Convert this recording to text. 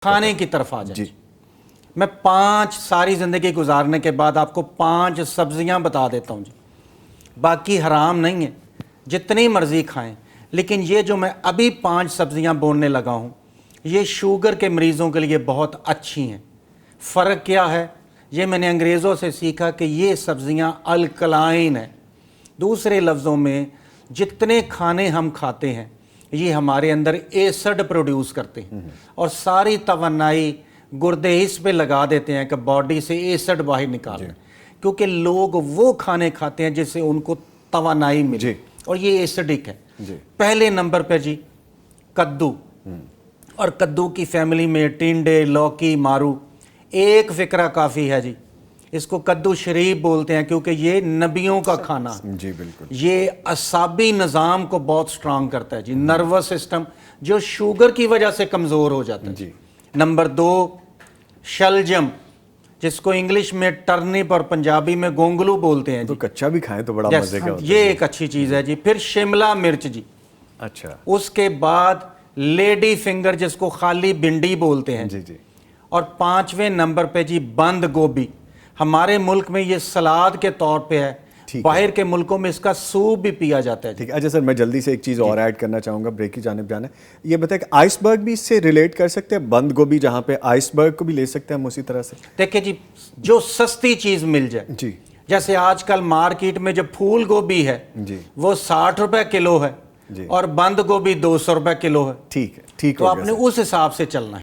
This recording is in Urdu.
کھانے کی طرف آ جائیں جی میں 5 ساری زندگی گزارنے کے بعد آپ کو 5 سبزیاں بتا دیتا ہوں جی، باقی حرام نہیں ہے، جتنی مرضی کھائیں، لیکن یہ جو میں ابھی 5 سبزیاں بولنے لگا ہوں یہ شوگر کے مریضوں کے لیے بہت اچھی ہیں۔ فرق کیا ہے؟ یہ میں نے انگریزوں سے سیکھا کہ یہ سبزیاں الکلائن ہیں، دوسرے لفظوں میں جتنے کھانے ہم کھاتے ہیں یہ ہمارے اندر ایسڈ پروڈیوس کرتے ہیں اور ساری توانائی گردے اس پہ لگا دیتے ہیں کہ باڈی سے ایسڈ باہر نکالیں، کیونکہ لوگ وہ کھانے کھاتے ہیں جس سے ان کو توانائی ملے اور یہ ایسڈک ہے۔ پہلے نمبر پہ جی کدو، اور کدو کی فیملی میں ٹینڈے، لوکی، مارو، ایک فکرہ کافی ہے جی، اس کو کدو شریف بولتے ہیں کیونکہ یہ نبیوں کا کھانا ہے۔ جی بالکل، یہ اعصابی نظام کو بہت سٹرانگ کرتا ہے جی، نروس سسٹم جو شوگر کی وجہ سے کمزور ہو جاتا ہے جی۔ نمبر 2 شلجم، جس کو انگلش میں ٹرنپ اور پنجابی میں گونگلو بولتے ہیں تو جی، کچا بھی کھائیں تو بڑا مزے کا ہوتا یہ ایک اچھی چیز ہے جی۔ پھر شملہ مرچ جی، اچھا اس کے بعد لیڈی فنگر جس کو خالی بھنڈی بولتے ہیں، جی جی اور 5ویں نمبر پہ جی بند گوبھی۔ ہمارے ملک میں یہ سلاد کے طور پہ ہے، باہر کے ملکوں میں اس کا سوپ بھی پیا جاتا ہے۔ ٹھیک ہے۔ اچھا سر، میں جلدی سے ایک چیز اور ایڈ کرنا چاہوں گا، بریک کی جانب جانا ہے۔ یہ بتائیں کہ آئس برگ بھی اس سے ریلیٹ کر سکتے ہیں؟ بند گوبھی جہاں پہ آئس برگ کو بھی لے سکتے ہیں ہم اسی طرح سے؟ دیکھیں جی، جو سستی چیز مل جائے، جی جیسے آج کل مارکیٹ میں جو پھول گوبھی ہے جی وہ 60 روپے کلو ہے جی، اور بند گوبھی 200 روپے کلو ہے، ٹھیک ہے، ٹھیک تو ہو آپ گیا نے سر۔ اس حساب سے چلنا ہے۔